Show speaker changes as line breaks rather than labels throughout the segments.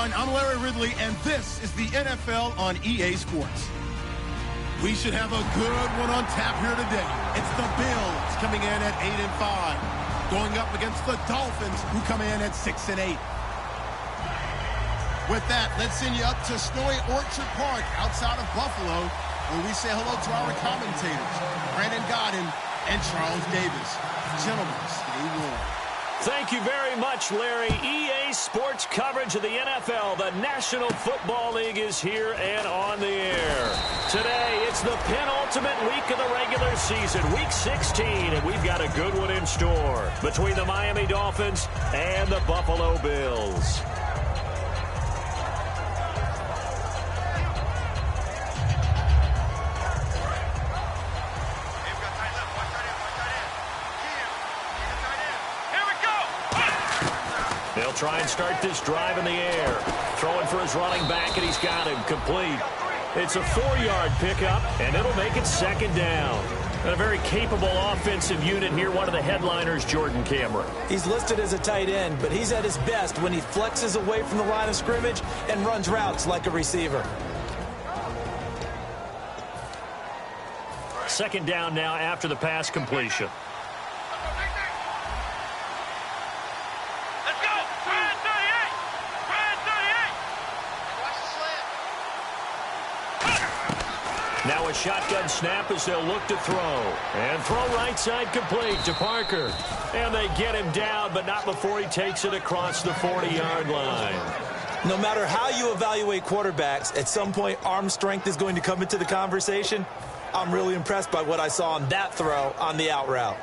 everyone. I'm Larry Ridley, and this is the NFL on EA Sports. We should have a good one on tap here today. It's the Bills coming in at 8-5, going up against the Dolphins, who come in at 6-8. With that, let's send you up to snowy Orchard Park outside of Buffalo, where we say hello to our commentators, Brandon Godden and Charles Davis. Gentlemen, stay warm.
Thank you very much, Larry. EA Sports coverage of the NFL. The National Football League is here and on the air. Today, it's the penultimate week of the regular season, Week 16, and we've got a good one in store between the Miami Dolphins and the Buffalo Bills. They'll try and start this drive in the air. Throwing for his running back, and he's got him complete. It's a 4-yard pickup, and it'll make it second down. A very capable offensive unit here. One of the headliners, Jordan Cameron.
He's listed as a tight end, but he's at his best when he flexes away from the line of scrimmage and runs routes like a receiver.
Second down now after the pass completion. Now a shotgun snap as they'll look to throw. And throw right side complete to Parker. And they get him down, but not before he takes it across the 40-yard line.
No matter how you evaluate quarterbacks, at some point arm strength is going to come into the conversation. I'm really impressed by what I saw on that throw on the out route.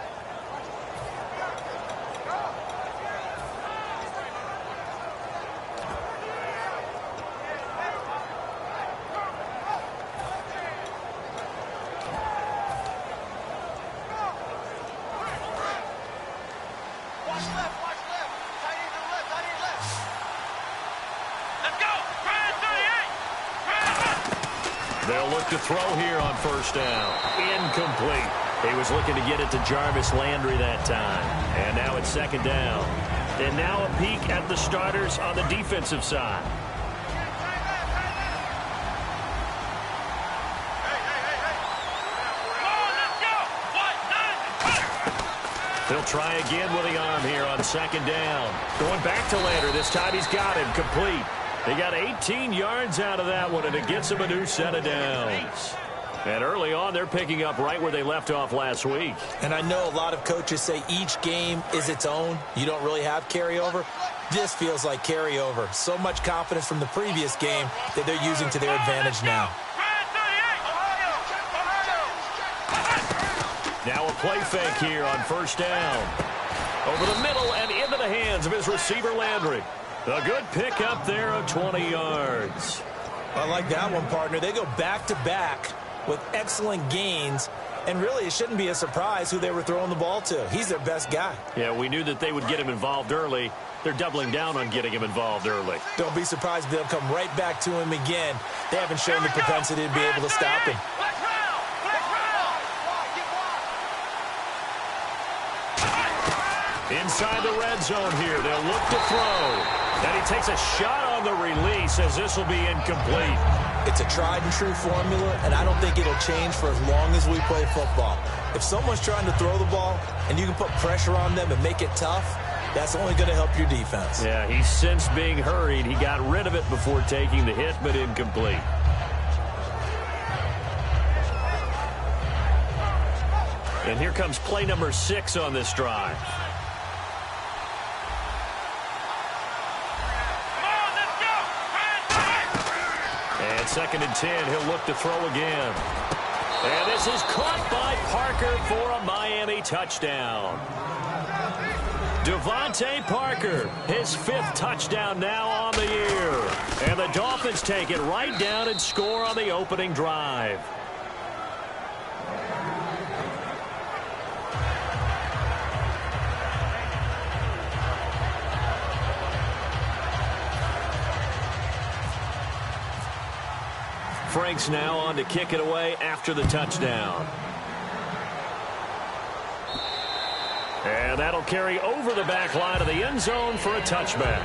They'll look to throw here on first down. Incomplete. He was looking to get it to Jarvis Landry that time. And now it's second down. And now a peek at the starters on the defensive side. They'll try again with the arm here on second down. Going back to Landry. This time he's got him complete. They got 18 yards out of that one, and it gets them a new set of downs. And early on, they're picking up right where they left off last week.
And I know a lot of coaches say each game is its own. You don't really have carryover. This feels like carryover. So much confidence from the previous game that they're using to their advantage now.
Now a play fake here on first down. Over the middle and into the hands of his receiver, Landry. A good pickup there of 20 yards.
I like that one, partner. They go back-to-back with excellent gains, and really it shouldn't be a surprise who they were throwing the ball to. He's their best guy.
Yeah, we knew that they would get him involved early. They're doubling down on getting him involved early.
Don't be surprised if they'll come right back to him again. They haven't shown the propensity to be able to stop him.
Inside the red zone here, they'll look to throw. And he takes a shot on the release as this will be incomplete.
It's a tried-and-true formula, and I don't think it'll change for as long as we play football. If someone's trying to throw the ball and you can put pressure on them and make it tough, that's only going to help your defense.
Yeah, he sensed being hurried. He got rid of it before taking the hit, but incomplete. And here comes play number 6 on this drive. Second and 10, he'll look to throw again. And this is caught by Parker for a Miami touchdown. Devontae Parker, his 5th touchdown now on the year. And the Dolphins take it right down and score on the opening drive. Frank's now on to kick it away after the touchdown. And that'll carry over the back line of the end zone for a touchback.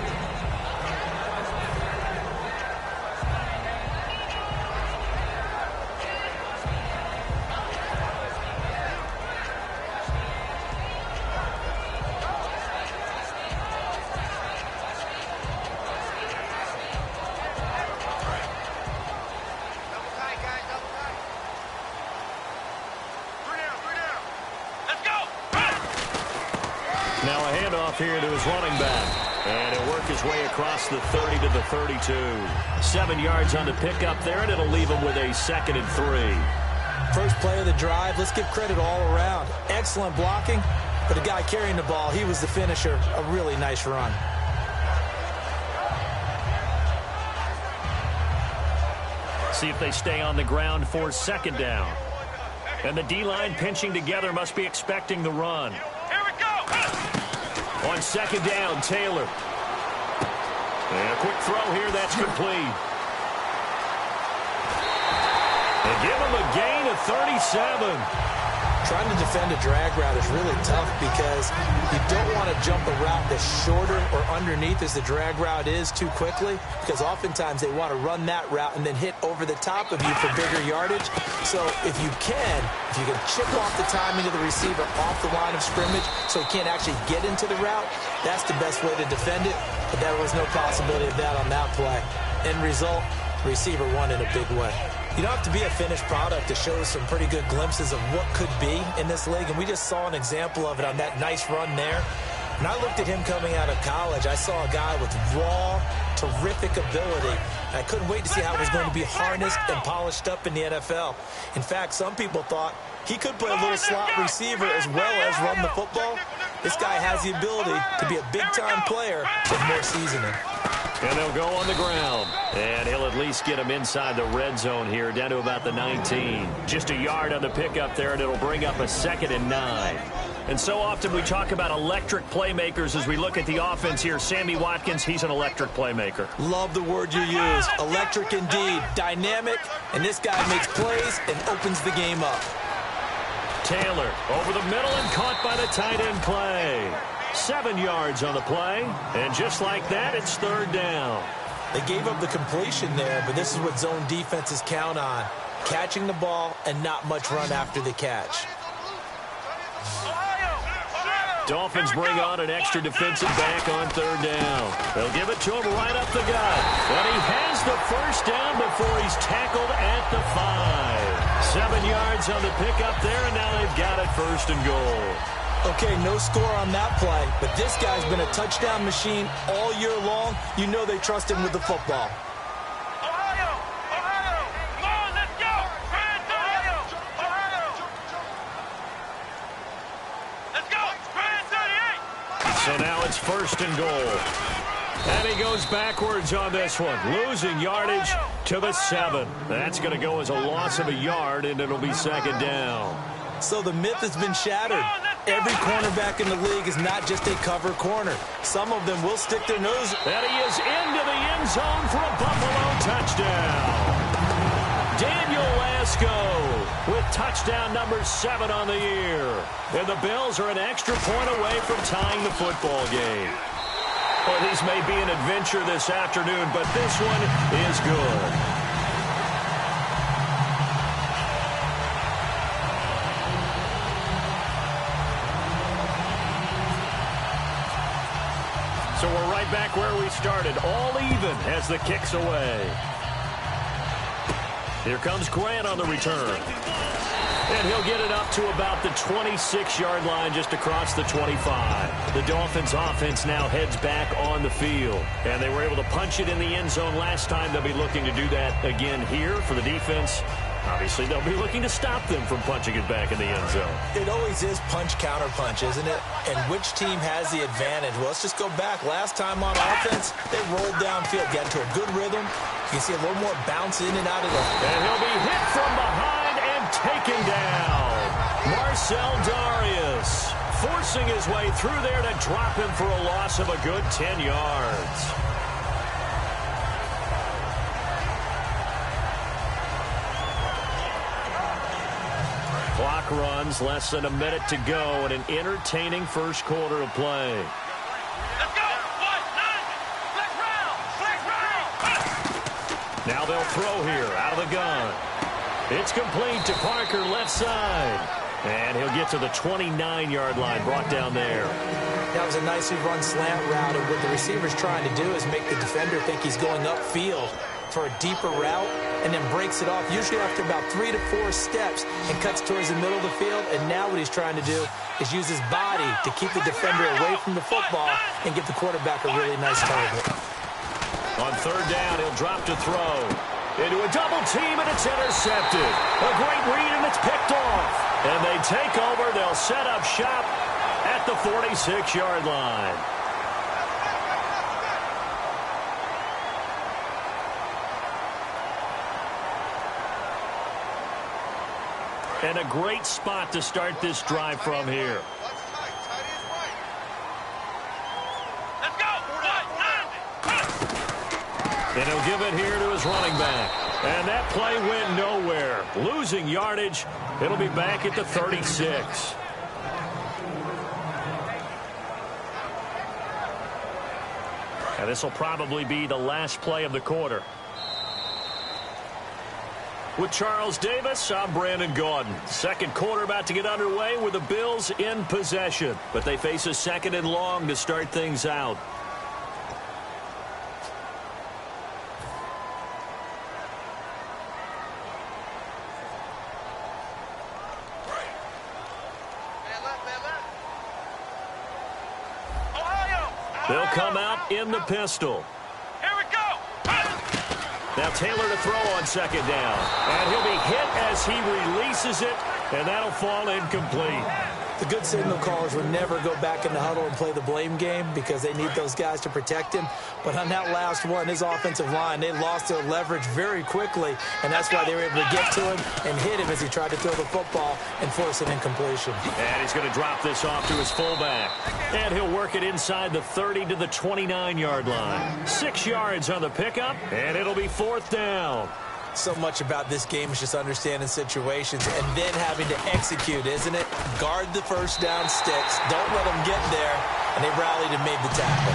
Now a handoff here to his running back. And he'll work his way across the 30 to the 32. 7 yards on the pickup there, and it'll leave him with a 2nd and 3.
First play of the drive, let's give credit all around. Excellent blocking, but the guy carrying the ball, he was the finisher. A really nice run.
See if they stay on the ground for 2nd down. And the D-line pinching together must be expecting the run.
Here we go.
On 2nd down, Taylor. And a quick throw here, that's complete. They give him a gain of 37.
Trying to defend a drag route is really tough because you don't want to jump a route that's shorter or underneath as the drag route is too quickly, because oftentimes they want to run that route and then hit over the top of you for bigger yardage. So if you can chip off the timing of the receiver off the line of scrimmage so he can't actually get into the route, that's the best way to defend it. But there was no possibility of that on that play. End result, receiver won in a big way. You don't have to be a finished product to show some pretty good glimpses of what could be in this league, and we just saw an example of it on that nice run there. When I looked at him coming out of college, I saw a guy with raw, terrific ability. And I couldn't wait to see how it was going to be harnessed and polished up in the NFL. In fact, some people thought he could play a little slot receiver as well as run the football. This guy has the ability to be a big-time player with more seasoning.
And they'll go on the ground. And he'll at least get him inside the red zone here, down to about the 19. Just a yard on the pickup there, and it'll bring up a 2nd and 9. And so often we talk about electric playmakers as we look at the offense here. Sammy Watkins, he's an electric playmaker.
Love the word you use. Electric indeed. Dynamic. And this guy makes plays and opens the game up.
Taylor over the middle and caught by the tight end play. 7 yards on the play, and just like that, it's 3rd down.
They gave up the completion there, but this is what zone defenses count on. Catching the ball and not much run after the catch.
Dolphins bring on an extra defensive back on 3rd down. They'll give it to him right up the gut. And he has the 1st down before he's tackled at the 5. 7 yards on the pickup there, and now they've got it 1st and goal.
Okay, no score on that play, but this guy's been a touchdown machine all year long. You know they trust him with the football.
Ohio! Come on, let's go! Ohio! Let's go! 38!
So now it's 1st and goal. And he goes backwards on this one, losing yardage to the 7. That's going to go as a loss of a yard, and it'll be 2nd down.
So the myth has been shattered. Every cornerback in the league is not just a cover corner. Some of them will stick their nose.
And he is into the end zone for a Buffalo touchdown. Daniel Lasco with touchdown number 7 on the year. And the Bills are an extra point away from tying the football game. Well, these may be an adventure this afternoon, but this one is good. So we're right back where we started, all even as the kick's away. Here comes Grant on the return. And he'll get it up to about the 26-yard line, just across the 25. The Dolphins offense now heads back on the field. And they were able to punch it in the end zone last time. They'll be looking to do that again here for the defense. Obviously, they'll be looking to stop them from punching it back in the end zone.
It always is punch-counter-punch, isn't it? And which team has the advantage? Well, let's just go back. Last time on offense, they rolled downfield, got into a good rhythm. You can see a little more bounce in and out of the...
And he'll be hit from behind and taken down. Marcel Darius forcing his way through there to drop him for a loss of a good 10 yards. Clock runs, less than a minute to go, and an entertaining first quarter of play.
Let's go! 1-9!
Now they'll throw here, out of the gun. It's complete to Parker, left side. And he'll get to the 29-yard line, brought down there.
That was a nicely run slant route, and what the receiver's trying to do is make the defender think he's going upfield for a deeper route. and then breaks it off, usually after about 3 to 4 steps, and cuts towards the middle of the field. And now what he's trying to do is use his body to keep the defender away from the football and give the quarterback a really nice target.
On third down, he'll drop to throw. Into a double team, and it's intercepted. A great read, and it's picked off. And they take over. They'll set up shop at the 46-yard line. And a great spot to start this drive from here.
Let's go.
And he'll give it here to his running back. And that play went nowhere. Losing yardage. It'll be back at the 36. And this will probably be the last play of the quarter. With Charles Davis, I'm Brandon Gaudin. Second quarter about to get underway with the Bills in possession. But they face a second and long to start things out. They'll come out in the pistol.
Here we go.
Now Taylor to throw on second down. And he'll be hit as he releases it, and that'll fall incomplete.
The good signal callers would never go back in the huddle and play the blame game because they need those guys to protect him. But on that last one, his offensive line, they lost their leverage very quickly, and that's why they were able to get to him and hit him as he tried to throw the football and force an incompletion.
And he's going to drop this off to his fullback. And he'll work it inside the 30 to the 29-yard line. 6 yards on the pickup, and it'll be fourth down.
So much about this game is just understanding situations and then having to execute, isn't it? Guard the first down sticks. Don't let them get there. And they rallied and made the tackle.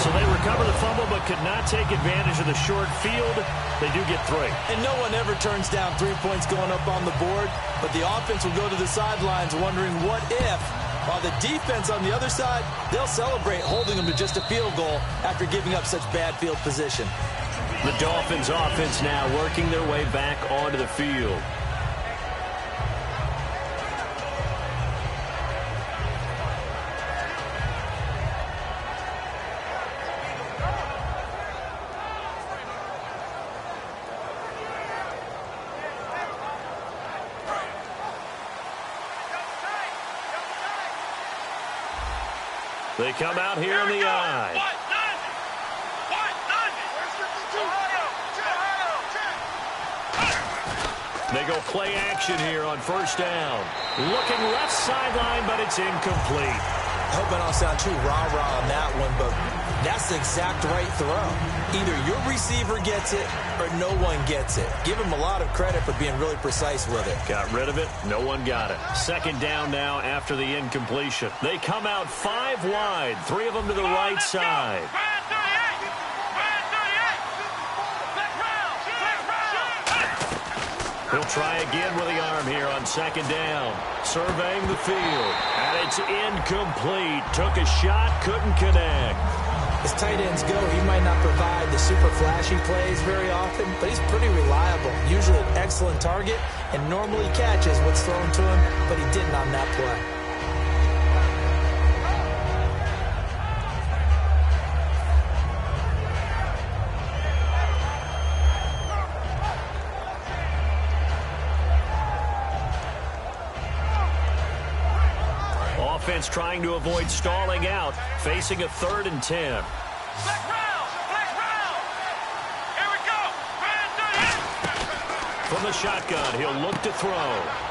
So they recover the fumble but could not take advantage of the short field. They do get 3.
And no one ever turns down 3 points going up on the board. But the offense will go to the sidelines wondering what if. While the defense on the other side, they'll celebrate holding them to just a field goal after giving up such bad field position.
The Dolphins offense now working their way back onto the field. They come out here in the eye. They go play action here on first down. Looking left sideline, but it's incomplete.
I hope I don't sound too rah-rah on that one, but that's the exact right throw. Either your receiver gets it or no one gets it. Give him a lot of credit for being really precise with it.
Got rid of it. No one got it. Second down now after the incompletion. They come out 5 wide. 3 of them to the right side. He'll try again with the arm here on second down. Surveying the field. And it's incomplete. Took a shot, couldn't connect.
As tight ends go, he might not provide the super flashy plays very often, but he's pretty reliable. Usually an excellent target and normally catches what's thrown to him, but he didn't on that play.
Offense trying to avoid stalling out, facing a 3rd and 10.
Black round! Here we go!
From the shotgun, he'll look to throw.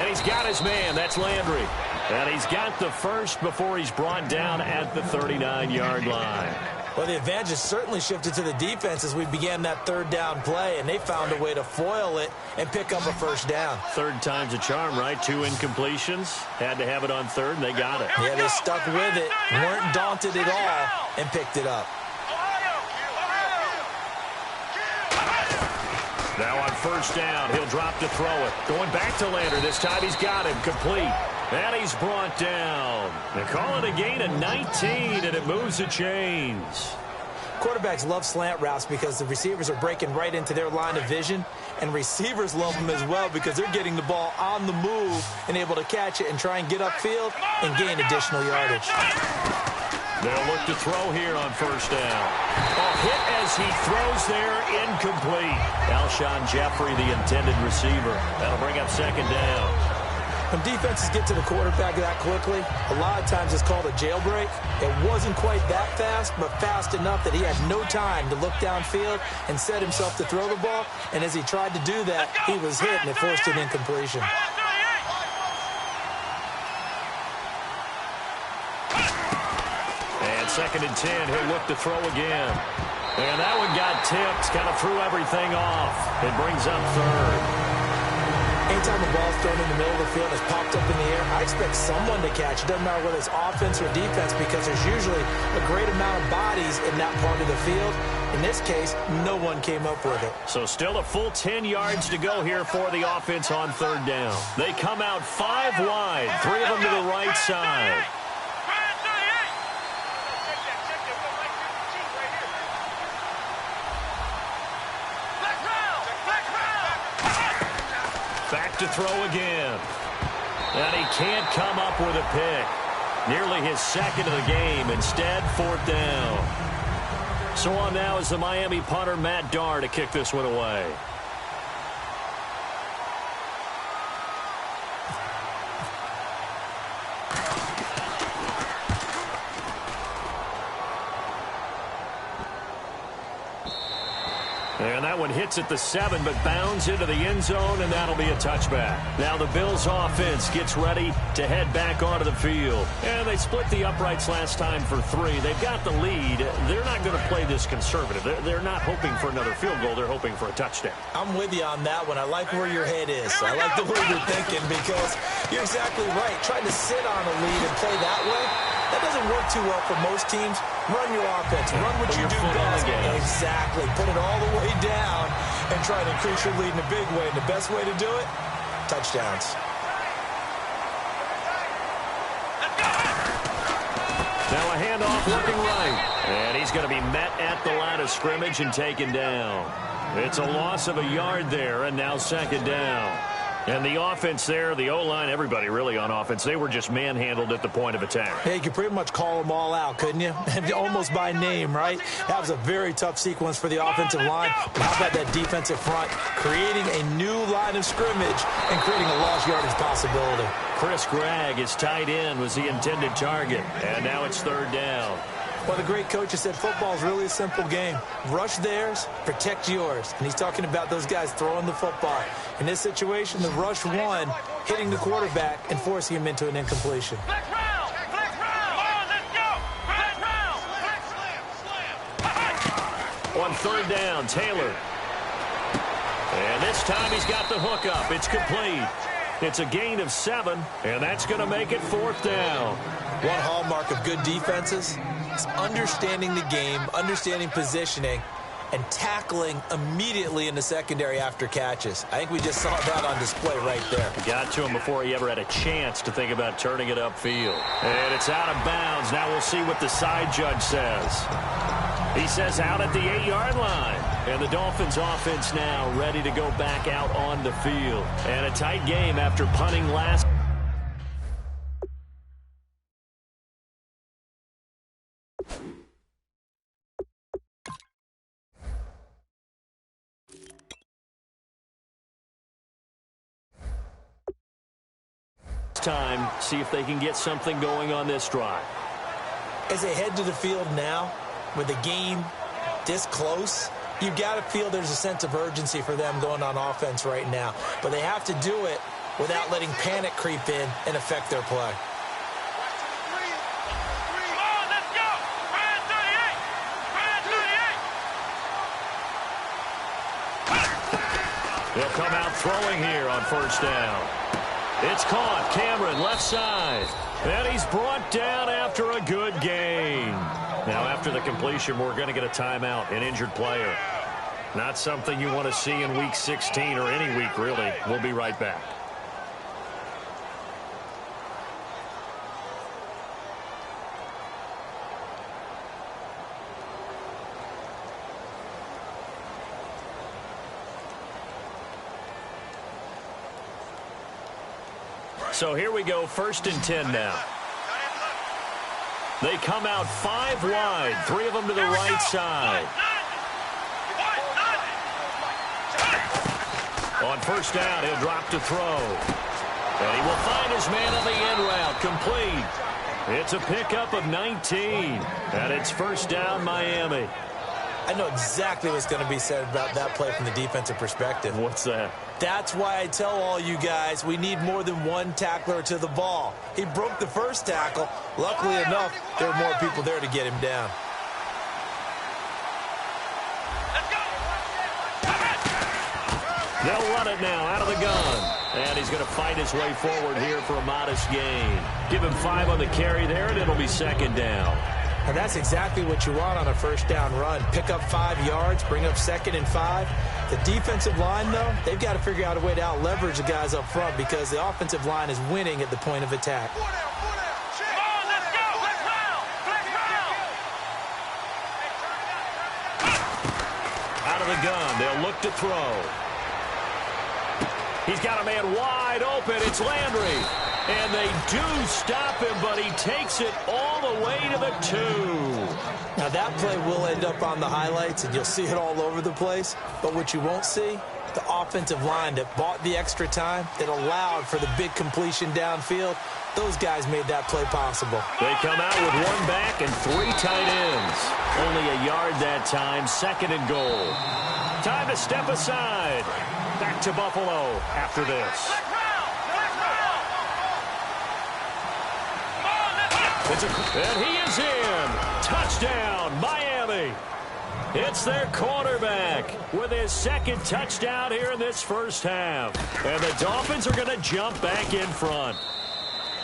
And he's got his man. That's Landry. And he's got the first before he's brought down at the 39-yard line.
Well, the advantage has certainly shifted to the defense as we began that 3rd down play, and they found a way to foil it and pick up a first down.
3rd time's a charm, right? 2 incompletions. Had to have it on 3rd, and they got it.
Yeah, they stuck with it, weren't daunted at all, and picked it up.
Now on first down, he'll drop to throw it. Going back to Lander. This time he's got him complete. And he's brought down. They call it a gain of 19, and it moves the chains.
Quarterbacks love slant routes because the receivers are breaking right into their line of vision, and receivers love them as well because they're getting the ball on the move and able to catch it and try and get upfield and gain additional yardage.
They'll look to throw here on first down. A hit as he throws there, incomplete. Alshon Jeffrey, the intended receiver. That'll bring up second down.
When defenses get to the quarterback that quickly, a lot of times it's called a jailbreak. It wasn't quite that fast, but fast enough that he had no time to look downfield and set himself to throw the ball. And as he tried to do that, he was hit, and it forced an incompletion.
And second and 10, he'll look to throw again. And that one got tipped, kind of threw everything off. It brings up third.
Anytime a ball's thrown in the middle of the field and it's popped up in the air, I expect someone to catch. It doesn't matter whether it's offense or defense because there's usually a great amount of bodies in that part of the field. In this case, no one came up with it.
So still a full 10 yards to go here for the offense on third down. They come out 5 wide, 3 of them to the right side. Back to throw again. And he can't come up with a pick. Nearly his second of the game. Instead, fourth down. So on now is the Miami punter, Matt Darr, to kick this one away. And that one hits at the 7, but bounds into the end zone, and that'll be a touchback. Now the Bills offense gets ready to head back onto the field. And they split the uprights last time for 3. They've got the lead. They're not going to play this conservative. They're not hoping for another field goal. They're hoping for a touchdown.
I'm with you on that one. I like where your head is. I like the way you're thinking because you're exactly right. Trying to sit on a lead and play that way, that doesn't work too well for most teams. Run your offense. Run what you do best. Exactly. Put it all the way down and try to increase your lead in a big way. And the best way to do it, touchdowns.
Now a handoff looking right. And he's going to be met at the line of scrimmage and taken down. It's a loss of a yard there, and now second down. And the offense there, the O-line, everybody really on offense, they were just manhandled at the point of attack.
Hey, you could pretty much call them all out, couldn't you? Almost by name, right? That was a very tough sequence for the offensive line. But how about that defensive front creating a new line of scrimmage and creating a lost yardage possibility?
Chris Gregg, his tight end, was the intended target. And now it's third down.
Well, the great coach has said football is really a simple game. Rush theirs, protect yours. And he's talking about those guys throwing the football. In this situation, the rush won, hitting the quarterback and forcing him into an incompletion.
Flex round! Flex round! Come on, let's go! Flex round! Flex slam!
On third down, Taylor. And this time he's got the hook up. It's complete. It's a gain of 7, and that's going to make it fourth down.
One hallmark of good defenses is understanding the game, understanding positioning, and tackling immediately in the secondary after catches. I think we just saw that on display right there.
Got to him before he ever had a chance to think about turning it upfield. And it's out of bounds. Now we'll see what the side judge says. He says out at the 8-yard line. And the Dolphins offense now ready to go back out on the field. And a tight game after punting last. Time, see if they can get something going on this drive.
As they head to the field now, with the game this close, you've got to feel there's a sense of urgency for them going on offense right now. But they have to do it without letting panic creep in and affect their play.
Come on, let's go! Brand 38! Brand 38!
They'll come out throwing here on first down. It's caught. Cameron, left side. And he's brought down after a good gain. Now, after the completion, we're going to get a timeout, an injured player. Not something you want to see in Week 16 or any week, really. We'll be right back. So here we go, 1st and 10 now. They come out 5 wide, 3 of them to the right side. On 1st down, he'll drop to throw. And he will find his man on the end route, complete. It's a pickup of 19, and it's 1st down, Miami.
I know exactly what's going to be said about that play from the defensive perspective.
What's that?
That's why I tell all you guys we need more than one tackler to the ball. He broke the first tackle. Luckily enough, there were more people there to get him down.
They'll run it now out of the gun. And he's going to fight his way forward here for a modest gain. Give him 5 on the carry there, and it'll be 2nd down.
And that's exactly what you want on a 1st down run. Pick up 5 yards, bring up 2nd and 5. The defensive line, though, they've got to figure out a way to out-leverage the guys up front because the offensive line is winning at the point of attack.
Out of the gun, they'll look to throw. He's got a man wide open. It's Landry. And they do stop him, but he takes it all the way to the 2.
Now, that play will end up on the highlights, and you'll see it all over the place. But what you won't see, the offensive line that bought the extra time, that allowed for the big completion downfield, those guys made that play possible.
They come out with 1 back and 3 tight ends. Only a yard that time, 2nd and goal. Time to step aside. Back to Buffalo after this. And he is in. Touchdown, Miami. It's their quarterback with his 2nd touchdown here in this 1st half. And the Dolphins are going to jump back in front.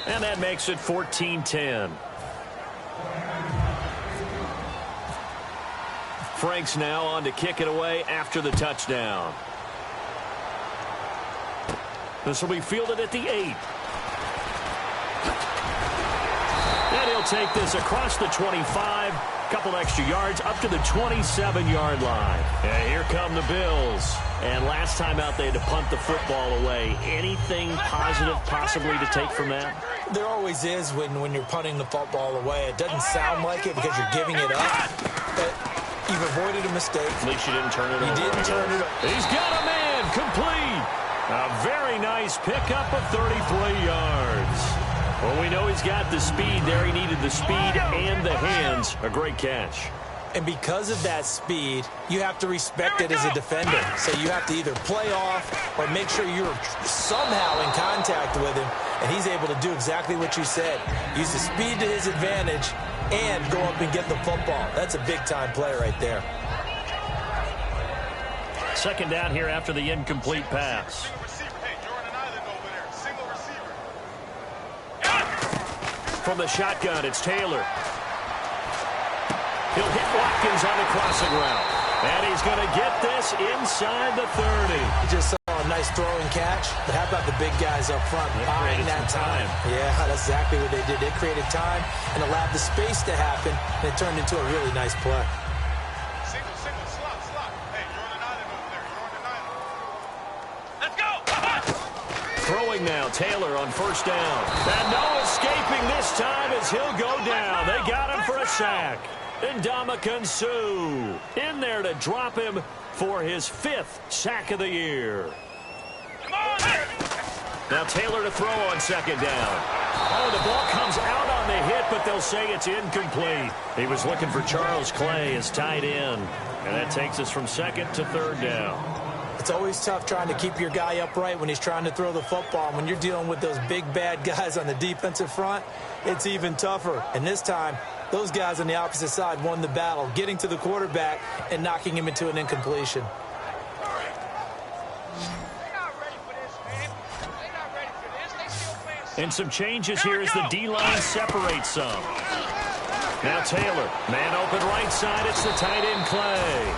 And that makes it 14-10. Franks now on to kick it away after the touchdown. This will be fielded at the 8. And he'll take this across the 25. Couple extra yards up to the 27-yard line. And here come the Bills. And last time out, they had to punt the football away. Anything positive possibly to take from that?
There always is when you're punting the football away. It doesn't sound like it because you're giving it up. But you've avoided a mistake.
At least you didn't turn it over.
You didn't turn it over.
He's got a man complete. A very nice pickup of 33 yards. Well, we know he's got the speed there. He needed the speed and the hands. A great catch.
And because of that speed, you have to respect it as a defender. So you have to either play off or make sure you're somehow in contact with him. And he's able to do exactly what you said. Use the speed to his advantage and go up and get the football. That's a big-time play right there.
2nd down here after the incomplete pass. From the shotgun, it's Taylor. He'll hit Watkins on the crossing route. And he's going to get this inside the 30.
He just saw a nice throwing catch. But how about the big guys up front buying that time? Yeah, that's exactly what they did. They created time and allowed the space to happen, and it turned into a really nice play.
Throwing now, Taylor on 1st down. And no escaping this time as he'll go down. They got him for a sack. And Ndamukong Suh in there to drop him for his 5th sack of the year. Now Taylor to throw on 2nd down. Oh, the ball comes out on the hit, but they'll say it's incomplete. He was looking for Charles Clay as tight end. And that takes us from 2nd to 3rd down.
It's always tough trying to keep your guy upright when he's trying to throw the football. When you're dealing with those big, bad guys on the defensive front, it's even tougher. And this time, those guys on the opposite side won the battle, getting to the quarterback and knocking him into an incompletion.
And some changes here as the D-line separates some. Now Taylor, man open right side, it's the tight end Clay.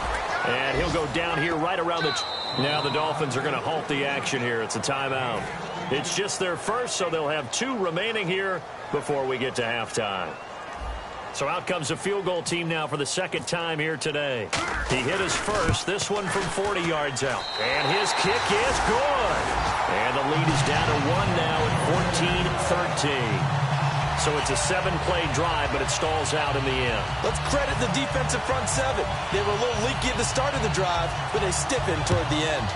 And he'll go down here right around the... Now the Dolphins are going to halt the action here. It's a timeout. It's just their first, so they'll have 2 remaining here before we get to halftime. So out comes the field goal team now for the 2nd time here today. He hit his first, this one from 40 yards out. And his kick is good. And the lead is down to 1 now at 13. So it's a 7-play drive, but it stalls out in the end.
Let's credit the defensive front seven. They were a little leaky at the start of the drive, but they stiffened toward the end.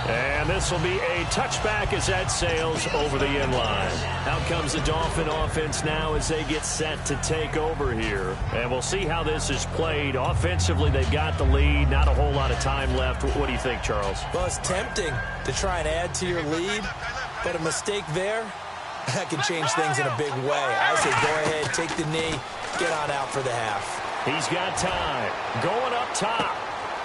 And this will be a touchback as that sails over the end line. Out comes the Dolphin offense now as they get set to take over here. And we'll see how this is played. Offensively, they've got the lead. Not a whole lot of time left. What do you think, Charles?
Well, it's tempting to try and add to your lead, but a mistake there, that can change things in a big way. I say go ahead, take the knee, get on out for the half.
He's got time. Going up top.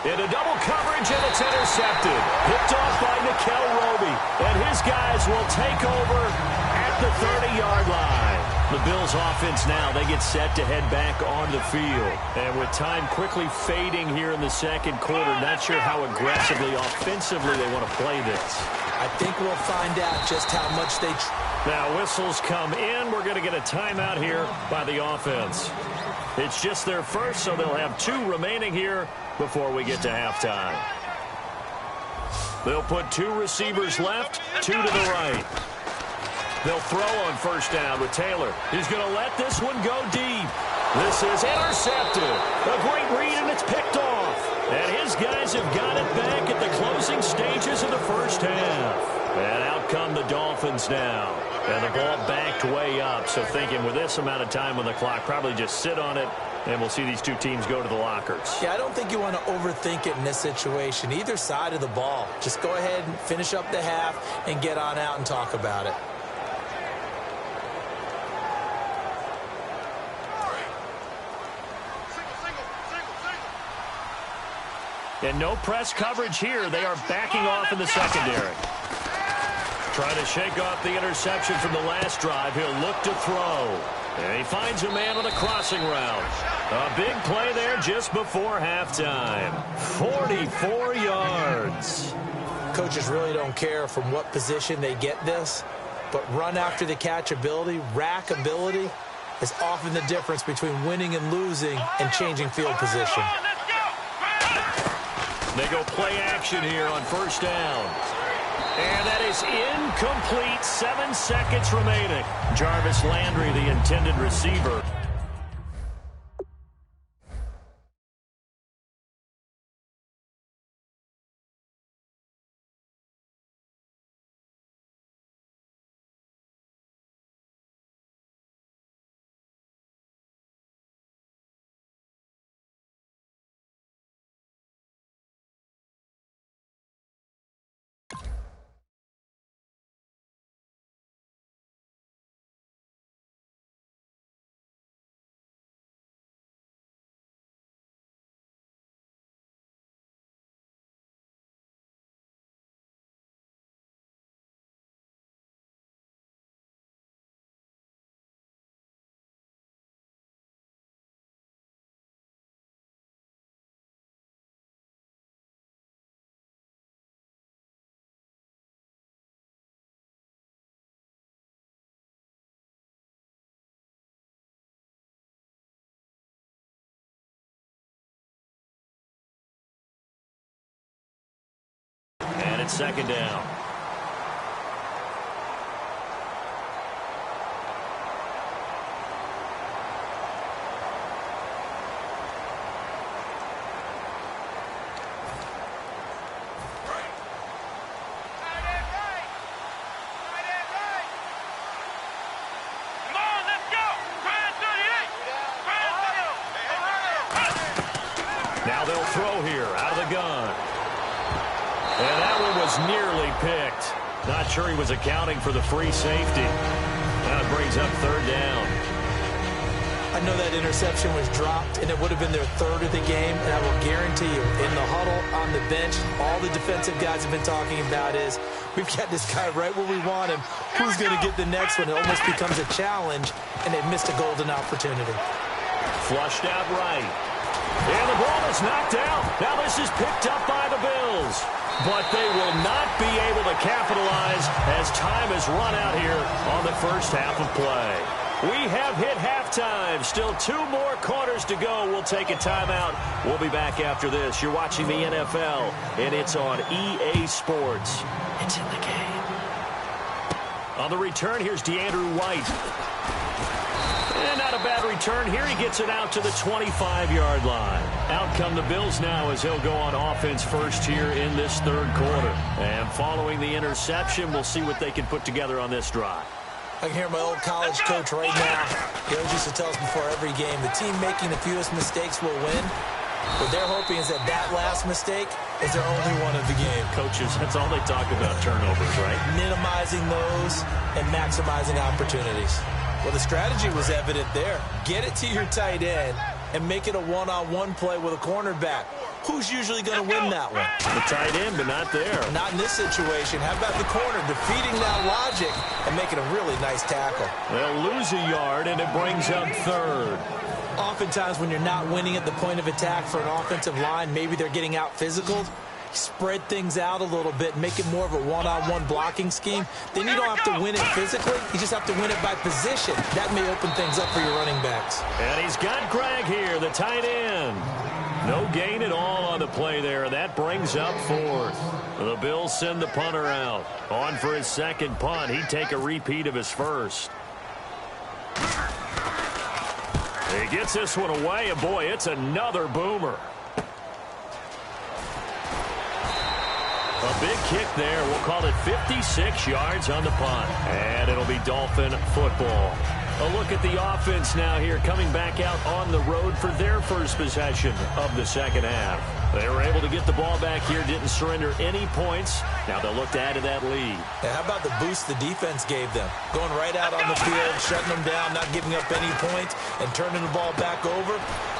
Into double coverage, and it's intercepted. Picked off by Nikel Roby. And his guys will take over at the 30-yard line. The Bills offense now, they get set to head back on the field. And with time quickly fading here in the second quarter, not sure how aggressively, offensively they want to play this.
I think we'll find out just how much they...
Now whistles come in. We're going to get a timeout here by the offense. It's just their first, so they'll have 2 remaining here before we get to halftime. They'll put 2 receivers left, 2 to the right. They'll throw on first down with Taylor. He's going to let this one go deep. This is intercepted. A great read, and it's picked off. And his guys have got it back at the closing stages of the first half. And out come the Dolphins now. And the ball backed way up. So thinking with this amount of time on the clock, probably just sit on it, and we'll see these 2 teams go to the lockers.
Yeah, I don't think you want to overthink it in this situation. Either side of the ball. Just go ahead and finish up the half and get on out and talk about it.
And no press coverage here. They are backing off in the secondary. Trying to shake off the interception from the last drive. He'll look to throw. And he finds a man on a crossing route. A big play there just before halftime. 44 yards.
Coaches really don't care from what position they get this, but run after the catch ability, rack ability, is often the difference between winning and losing and changing field position.
They go play action here on first down. And that is incomplete. 7 seconds remaining. Jarvis Landry, the intended receiver. And it's second down. Now they'll throw here out of the gun. And that one was nearly picked. Not sure he was accounting for the free safety. Now it brings up third down.
I know that interception was dropped, and it would have been their 3rd of the game, and I will guarantee you, in the huddle, on the bench, all the defensive guys have been talking about is, we've got this guy right where we want him. Who's going to get the next one? It almost becomes a challenge, and they've missed a golden opportunity.
Flushed out right. And the ball is knocked out. Now this is picked up by the Bills. But they will not be able to capitalize as time has run out here on the first half of play. We have hit halftime. Still 2 more quarters to go. We'll take a timeout. We'll be back after this. You're watching the NFL, and it's on EA Sports. It's in the game. On the return, here's DeAndre White. And not a bad return here. He gets it out to the 25-yard line. Out come the Bills now as he'll go on offense first here in this third quarter. And following the interception, we'll see what they can put together on this drive.
I can hear my old college coach right now. He always used to tell us before every game, the team making the fewest mistakes will win. What they're hoping is that last mistake is their only one of the game.
Coaches, that's all they talk about, turnovers, right?
Minimizing those and maximizing opportunities. Well, the strategy was evident there. Get it to your tight end and make it a one-on-one play with a cornerback. Who's usually going to win that one?
The tight end, but not there.
Not in this situation. How about the corner defeating that logic and making a really nice tackle?
They'll lose a yard, and it brings up third.
Oftentimes when you're not winning at the point of attack for an offensive line, maybe they're getting out physical. Spread things out a little bit, make it more of a one-on-one blocking scheme. Then you don't have to win it physically. You just have to win it by position. That may open things up for your running backs.
And he's got Greg here, the tight end. No gain at all on the play there. That brings up fourth. The Bills send the punter out. On for his second punt. He'd take a repeat of his first. He gets this one away, and boy, it's another boomer. A big kick there. We'll call it 56 yards on the punt. And it'll be Dolphin football. A look at the offense now here, coming back out on the road for their first possession of the second half. They were able to get the ball back here, didn't surrender any points. Now they'll look to add to that lead.
Now, how about the boost the defense gave them? Going right out on the field, shutting them down, not giving up any points, and turning the ball back over.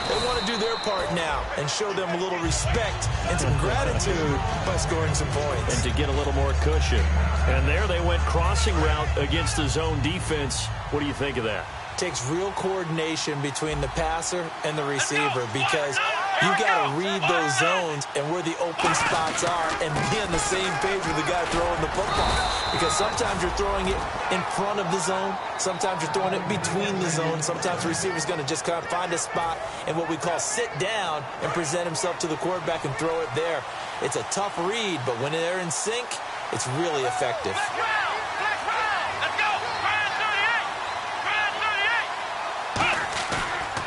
They want to do their part now and show them a little respect and some gratitude by scoring some points.
And to get a little more cushion. And there they went crossing route against the zone defense. What do you think of that?
Takes real coordination between the passer and the receiver because you got to read those zones and where the open spots are and be on the same page with the guy throwing the football. Because sometimes you're throwing it in front of the zone. Sometimes you're throwing it between the zones. Sometimes the receiver's going to just kind of find a spot and what we call sit down and present himself to the quarterback and throw it there. It's a tough read, but when they're in sync, it's really effective.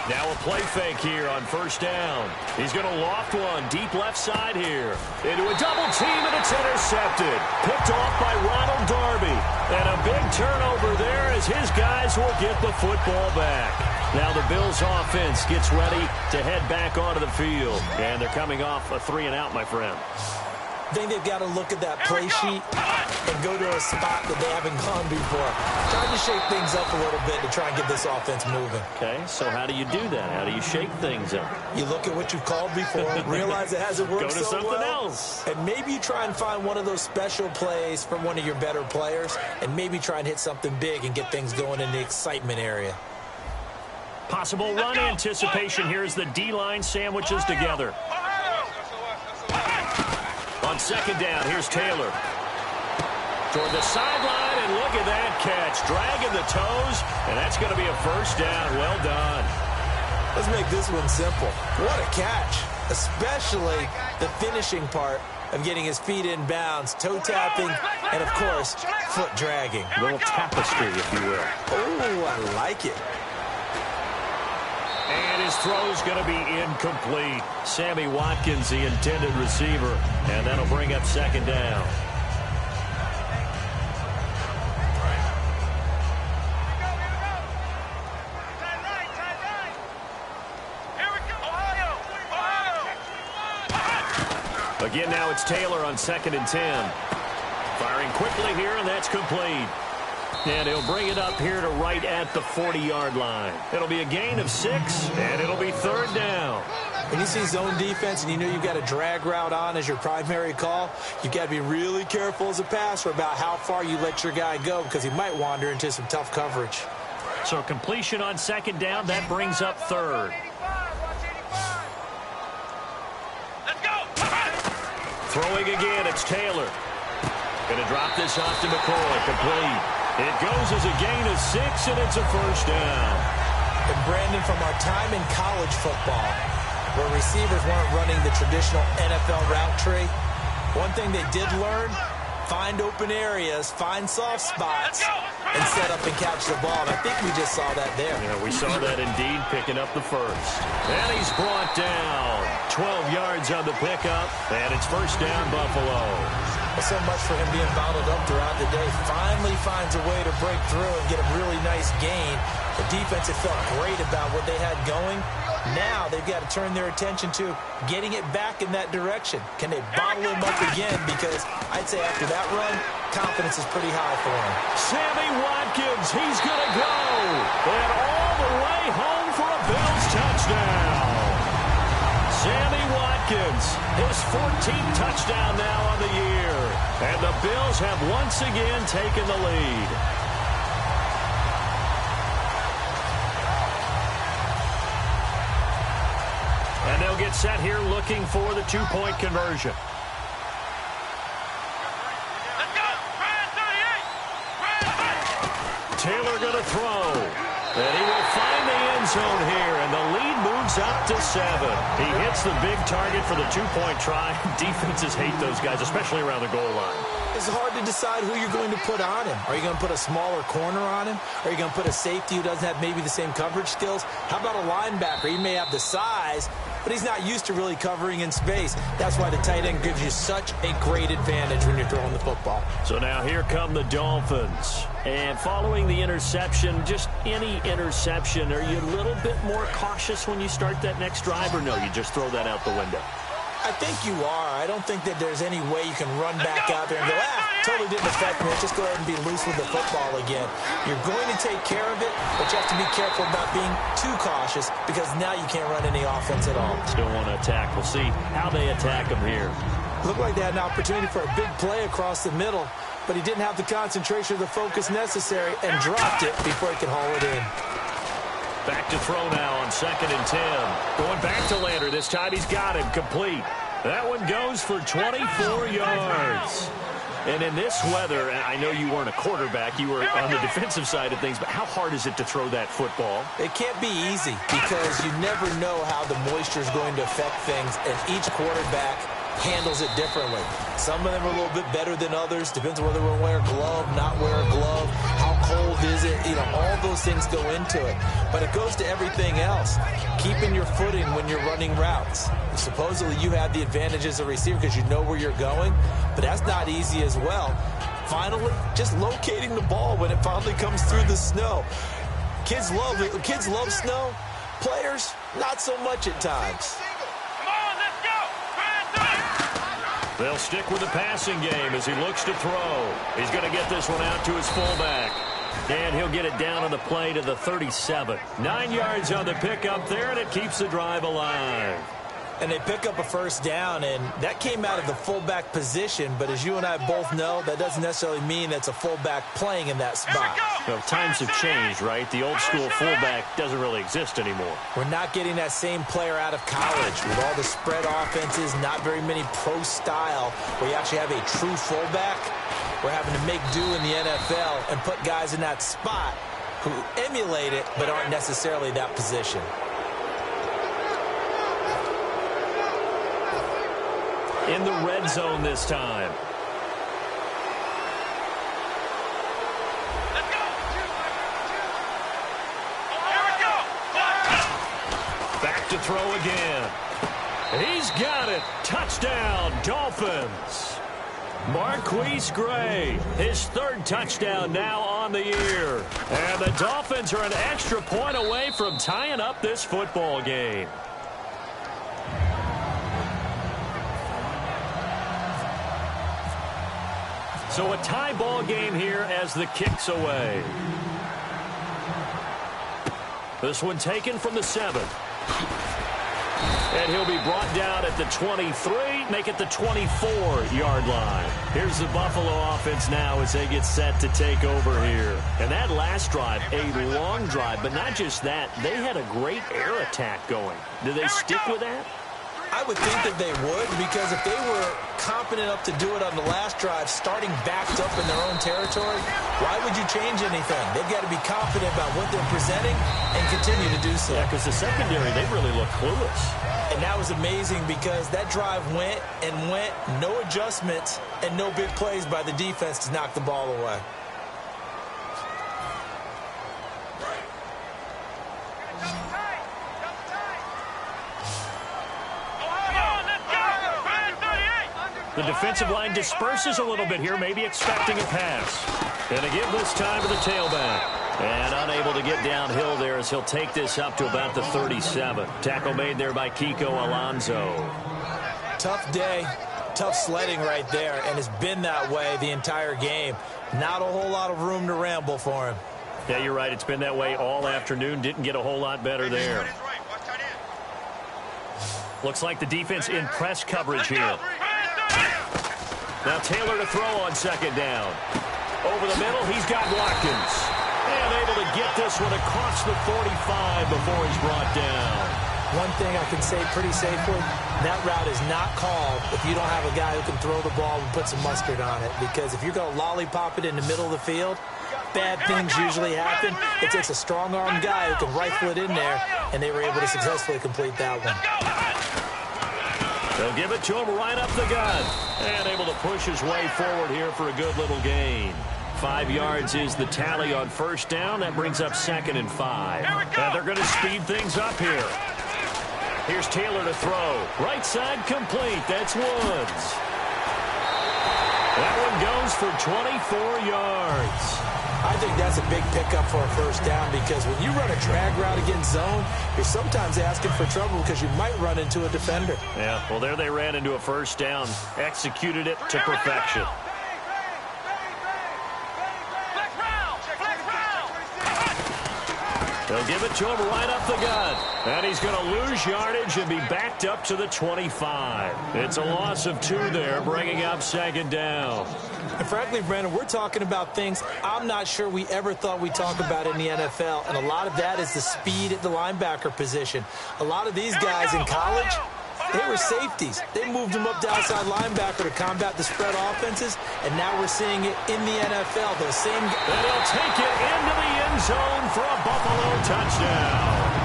Now a play fake here on first down. He's going to loft one deep left side here. Into a double team, and it's intercepted. Picked off by Ronald Darby. And a big turnover there as his guys will get the football back. Now the Bills offense gets ready to head back onto the field. And they're coming off a 3-and-out, my friend.
I think they've got to look at that play sheet and go to a spot that they haven't gone before. Trying to shake things up a little bit to try and get this offense moving.
Okay, so how do you do that? How do you shake things up?
You look at what you've called before, realize it hasn't worked so well.
Go to something else.
And maybe you try and find one of those special plays from one of your better players, and maybe try and hit something big and get things going in the excitement area.
Possible run anticipation here as the D-line sandwiches together. On second down, here's Taylor. Toward the sideline, and look at that catch. Dragging the toes, and that's going to be a first down. Well done.
Let's make this one simple. What a catch, especially the finishing part of getting his feet in bounds, toe tapping, and, of course, foot dragging.
A little tapestry, if you will.
Oh, I like it.
And his throw's going to be incomplete. Sammy Watkins, the intended receiver, and that'll bring up second down. Again, now it's Taylor on 2nd and 10. Firing quickly here, and that's complete. And he'll bring it up here to right at the 40-yard line. It'll be a gain of 6, and it'll be third down.
When you see zone defense and you know you've got a drag route on as your primary call, you've got to be really careful as a passer about how far you let your guy go because he might wander into some tough coverage.
So completion on second down, that brings up third. Throwing again, it's Taylor. Going to drop this off to McCoy, complete. It goes as a gain of 6, and it's a first down.
And Brandon, from our time in college football, where receivers weren't running the traditional NFL route tree, one thing they did learn, find open areas, find soft spots, and set up and catch the ball. And I think we just saw that there.
Yeah, we saw that indeed, picking up the first. And he's brought down. 12 yards on the pickup, and it's first down, Buffalo.
Well, so much for him being bottled up throughout the day. Finally finds a way to break through and get a really nice gain. The defense had felt great about what they had going. Now they've got to turn their attention to getting it back in that direction. Can they bottle him up again? Because I'd say after that run, confidence is pretty high for him.
Sammy Watkins, he's going to go. And all the way home for a Bills touchdown. Sammy Watkins, his 14th touchdown now on the year. And the Bills have once again taken the lead. And they'll get set here looking for the two-point conversion.
Let's go.
Taylor going to throw. And he will find the end zone here, and the lead moves up to 7. He hits the big target for the two-point try. Defenses hate those guys, especially around the goal line.
It's hard to decide who you're going to put on him. Are you going to put a smaller corner on him? Are you going to put a safety who doesn't have maybe the same coverage skills? How about a linebacker? He may have the size, but he's not used to really covering in space. That's why the tight end gives you such a great advantage when you're throwing the football.
So now here come the Dolphins. And following the interception, just any interception, are you a little bit more cautious when you start that next drive, or no, you just throw that out the window?
I think you are. I don't think that there's any way you can run back out there and go, totally didn't affect me. Just go ahead and be loose with the football again. You're going to take care of it, but you have to be careful about being too cautious because now you can't run any offense at all.
Still want to attack. We'll see how they attack him here.
Looked like they had an opportunity for a big play across the middle, but he didn't have the concentration or the focus necessary and dropped it before he could haul it in.
Back to throw now on 2nd and 10. Going back to Lander. This time he's got him complete. That one goes for 24 yards. And in this weather, I know you weren't a quarterback. You were on the defensive side of things, but how hard is it to throw that football?
It can't be easy because you never know how the moisture is going to affect things, and each quarterback handles it differently. Some of them are a little bit better than others. Depends on whether we're wearing a glove, not wear a glove. How cold is it? You know, all those things go into it. But it goes to everything else. Keeping your footing when you're running routes. Supposedly you have the advantage as a receiver because you know where you're going, but that's not easy as well. Finally, just locating the ball when it finally comes through the snow. Kids love it. Kids love snow. Players, not so much at times.
They'll stick with the passing game as he looks to throw. He's going to get this one out to his fullback. And he'll get it down on the play to the 37. 9 yards on the pickup there, and it keeps the drive alive.
And they pick up a first down, and that came out of the fullback position. But as you and I both know, that doesn't necessarily mean that's a fullback playing in that spot.
Well, times have changed, right? The old school fullback doesn't really exist anymore.
We're not getting that same player out of college with all the spread offenses, not very many pro style, where you actually have a true fullback. We're having to make do in the NFL and put guys in that spot who emulate it but aren't necessarily that position.
In the red zone this time.
Let's go. Here we go.
Back to throw again. He's got it. Touchdown, Dolphins. Marquise Gray, his 3rd touchdown now on the year. And the Dolphins are an extra point away from tying up this football game. So a tie ball game here as the kick's away. This one taken from the 7. And he'll be brought down at the 23, make it the 24-yard line. Here's the Buffalo offense now as they get set to take over here. And that last drive, a long drive, but not just that, they had a great air attack going. Do they stick with that?
I would think that they would, because if they were confident enough to do it on the last drive, starting backed up in their own territory, why would you change anything? They've got to be confident about what they're presenting and continue to do so.
Yeah, because the secondary, they really look clueless.
And that was amazing because that drive went and went, no adjustments and no big plays by the defense to knock the ball away.
The defensive line disperses a little bit here, maybe expecting a pass. Going to give this time to the tailback. And unable to get downhill there as he'll take this up to about the 37. Tackle made there by Kiko Alonso.
Tough day, tough sledding right there, and it's been that way the entire game. Not a whole lot of room to ramble for him.
Yeah, you're right. It's been that way all afternoon. Didn't get a whole lot better there. Looks like the defense in press coverage here. Now Taylor to throw on second down. Over the middle, he's got Watkins. And able to get this one across the 45 before he's brought down.
One thing I can say pretty safely, that route is not called if you don't have a guy who can throw the ball and put some mustard on it. Because if you're going to lollipop it in the middle of the field, bad things usually happen. It takes a strong-armed guy who can rifle it in there, and they were able to successfully complete that one.
They'll give it to him right up the gut. And able to push his way forward here for a good little gain. 5 yards is the tally on first down. That brings up 2nd and 5. And they're going to speed things up here. Here's Taylor to throw. Right side complete. That's Woods. That one goes for 24 yards.
I think that's a big pickup for a first down, because when you run a drag route against zone, you're sometimes asking for trouble because you might run into a defender.
Yeah, well, there they ran into a first down. Executed it to perfection. They'll give it to him right up the gut. And he's going to lose yardage and be backed up to the 25. It's a loss of 2 there, bringing up 2nd down.
And frankly, Brandon, we're talking about things I'm not sure we ever thought we'd talk about in the NFL. And a lot of that is the speed at the linebacker position. A lot of these guys in college, they were safeties. They moved them up to outside linebacker to combat the spread offenses, and now we're seeing it in the NFL. Those same guys.
And he'll take it into the end zone for a Buffalo touchdown.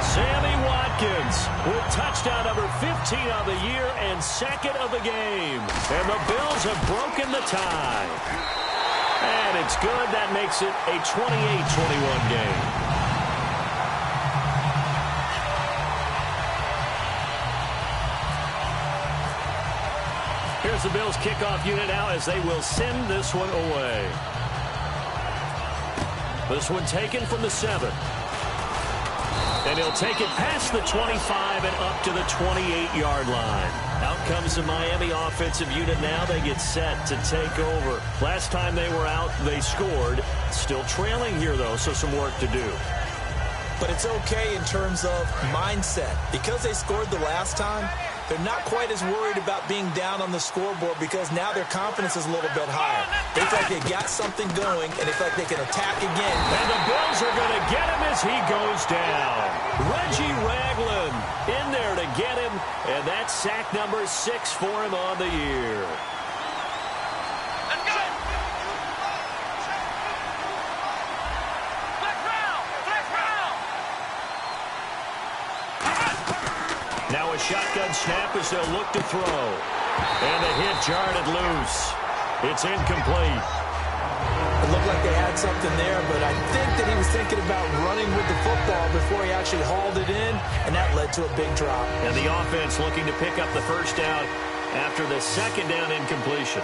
Sammy Watkins with touchdown number 15 of the year and 2nd of the game. And the Bills have broken the tie. And it's good. That makes it a 28-21 game. Here's the Bills kickoff unit now as they will send this one away. This one taken from the 7. And he'll take it past the 25 and up to the 28-yard line. Out comes the Miami offensive unit now. They get set to take over. Last time they were out, they scored. Still trailing here, though, so some work to do.
But it's okay in terms of mindset. Because they scored the last time, they're not quite as worried about being down on the scoreboard, because now their confidence is a little bit higher. They feel like they got something going, and they feel like they can attack again.
And the Bills are going to get him as he goes down. Reggie Ragland in there to get him, and that's sack number 6 for him on the year. Now a shotgun snap as they'll look to throw. And the hit jarred loose. It's incomplete.
It looked like they had something there, but I think that he was thinking about running with the football before he actually hauled it in, and that led to a big drop.
And the offense looking to pick up the first down after the 2nd down incompletion.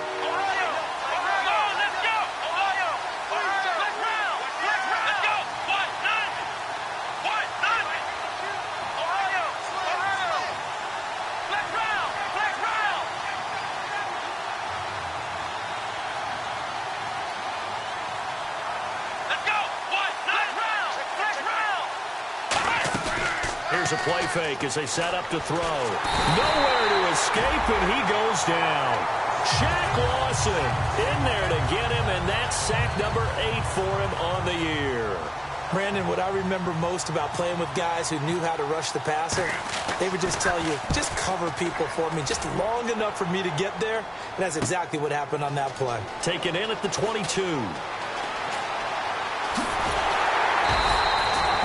Here's a play fake as they set up to throw. Nowhere to escape, and he goes down. Shaq Lawson in there to get him, and that's sack number 8 for him on the year.
Brandon, what I remember most about playing with guys who knew how to rush the passer, they would just tell you, just cover people for me, just long enough for me to get there. And that's exactly what happened on that play.
Taken in at the 22.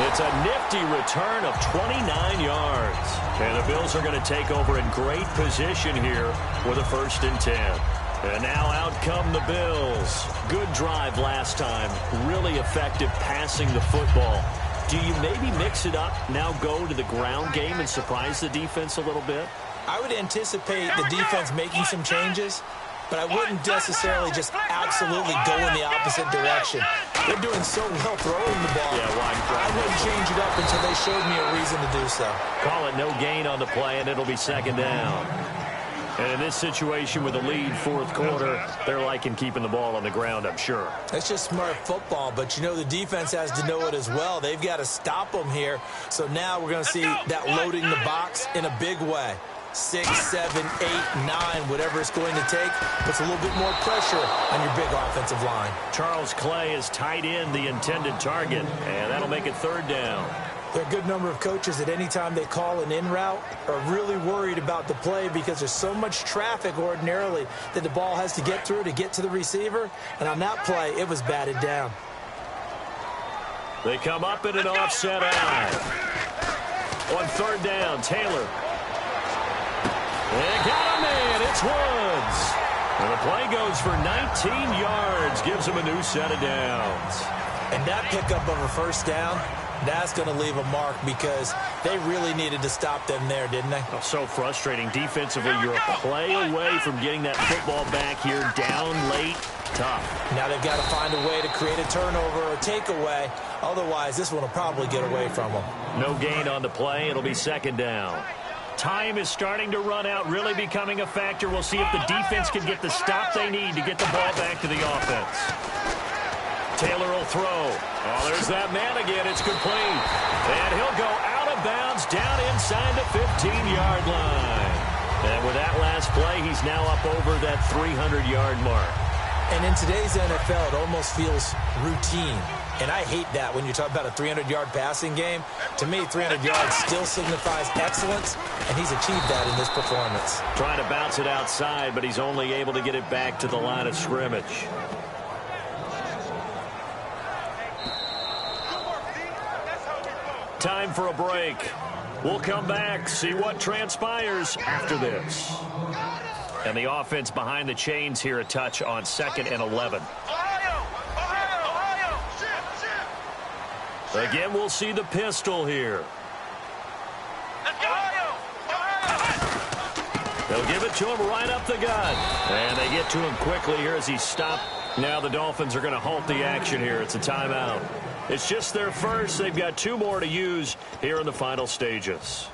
It's a nifty return of 29 yards. And the Bills are going to take over in great position here with a 1st and 10. And now out come the Bills. Good drive last time. Really effective passing the football. Do you maybe mix it up, now go to the ground game and surprise the defense a little bit?
I would anticipate the defense making some changes, but I wouldn't necessarily just absolutely go in the opposite direction. They're doing so well throwing the ball.
Yeah,
I wouldn't change it up until they showed me a reason to do so.
Call it no gain on the play, and it'll be 2nd down. And in this situation with a lead 4th quarter, they're liking keeping the ball on the ground, I'm sure.
That's just smart football, but you know the defense has to know it as well. They've got to stop them here. So now we're going to see that loading the box in a big way. 6, 7, 8, 9, whatever it's going to take, puts a little bit more pressure on your big offensive line.
Charles Clay is tight end, the intended target, and that'll make it 3rd down.
There are a good number of coaches that any time they call an in route are really worried about the play because there's so much traffic ordinarily that the ball has to get through to get to the receiver. And on that play, it was batted down.
They come up in an offset eye. On 3rd down, Taylor. They got him in. It's Woods. And the play goes for 19 yards. Gives him a new set of downs.
And that pickup of a 1st down, that's going to leave a mark because they really needed to stop them there, didn't they?
Oh, so frustrating. Defensively, you're a play away from getting that football back here down late. Tough.
Now they've got to find a way to create a turnover or takeaway. Otherwise, this one will probably get away from them.
No gain on the play. It'll be 2nd down. Time is starting to run out, really becoming a factor. We'll see if the defense can get the stop they need to get the ball back to the offense. Taylor will throw. Oh, there's that man again. It's complete. And he'll go out of bounds down inside the 15-yard line. And with that last play, he's now up over that 300-yard mark.
And in today's NFL, it almost feels routine. And I hate that when you talk about a 300-yard passing game. To me, 300 yards still signifies excellence, and he's achieved that in this performance.
Trying to bounce it outside, but he's only able to get it back to the line of scrimmage. Time for a break. We'll come back, see what transpires after this. And the offense behind the chains here, a touch on 2nd and 11. Again, we'll see the pistol here. They'll give it to him right up the gut. And they get to him quickly here as he's stopped. Now the Dolphins are going to halt the action here. It's a timeout. It's just their first. They've got 2 more to use here in the final stages.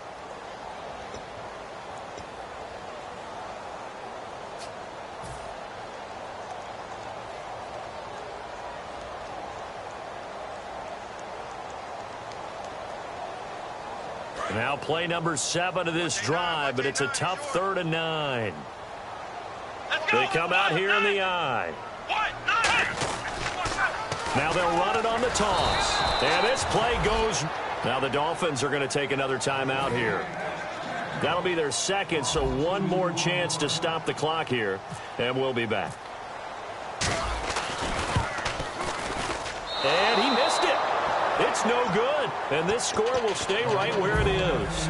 Now play number 7 of this drive, but it's a tough 3rd and 9. They come out here in the eye. Now they'll run it on the toss. And this play goes. Now the Dolphins are going to take another timeout here. That'll be their 2nd, so 1 more chance to stop the clock here. And we'll be back. And he missed it. It's no good. And this score will stay right where it is.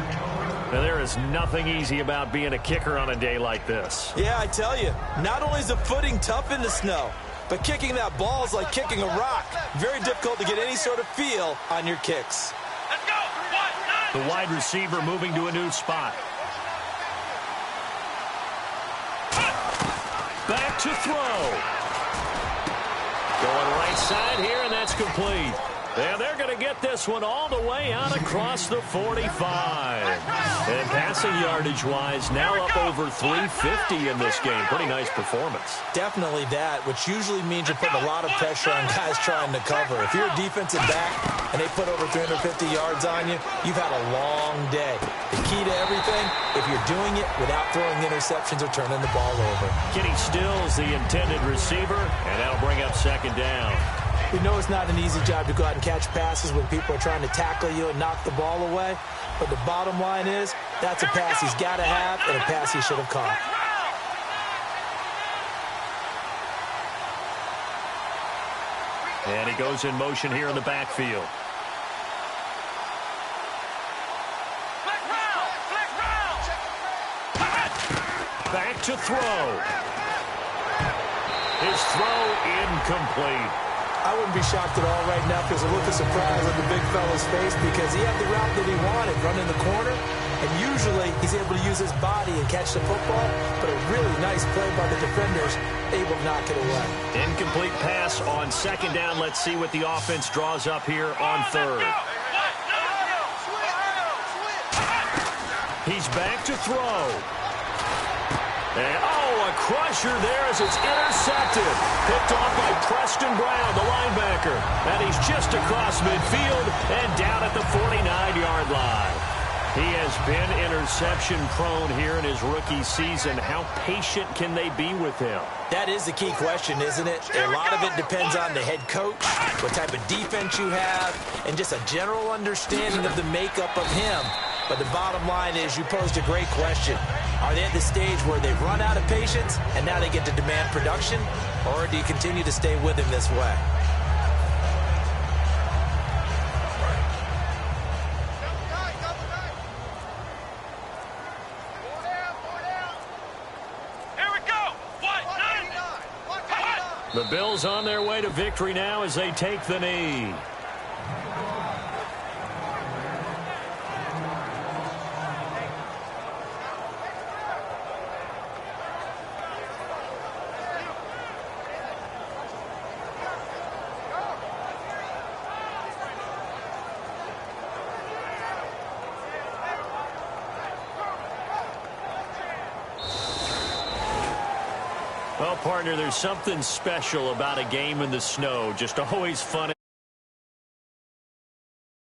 And there is nothing easy about being a kicker on a day like this.
Yeah, I tell you, not only is the footing tough in the snow, but kicking that ball is like kicking a rock. Very difficult to get any sort of feel on your kicks.
Let's go.
The wide receiver moving to a new spot. Back to throw. Going right side here, and that's complete. And they're going to get this one all the way out across the 45. And passing yardage-wise, now up over 350 in this game. Pretty nice performance.
Definitely that, which usually means you're putting a lot of pressure on guys trying to cover. If you're a defensive back and they put over 350 yards on you, you've had a long day. The key to everything, if you're doing it without throwing interceptions or turning the ball over.
Kenny Stills, the intended receiver, and that'll bring up 2nd down.
We know it's not an easy job to go out and catch passes when people are trying to tackle you and knock the ball away. But the bottom line is, that's a pass he's got to have and a pass he should have caught.
And he goes in motion here in the backfield. Back to throw. His throw incomplete.
I wouldn't be shocked at all right now if there's a look of surprise on the big fella's face because he had the route that he wanted, running the corner, and usually he's able to use his body and catch the football, but a really nice play by the defenders, able to knock it away.
Incomplete pass on second down. Let's see what the offense draws up here on third. He's back to throw. And, a crusher there as it's intercepted. Picked off by Preston Brown, the linebacker. And he's just across midfield and down at the 49-yard line. He has been interception-prone here in his rookie season. How patient can they be with him?
That is the key question, isn't it? A lot of it depends on the head coach, what type of defense you have, and just a general understanding of the makeup of him. But the bottom line is you posed a great question. Are they at the stage where they've run out of patience and now they get to demand production? Or do you continue to stay with him this way?
The Bills on their way to victory now as they take the knee. Well, partner, there's something special about a game in the snow. Just always fun.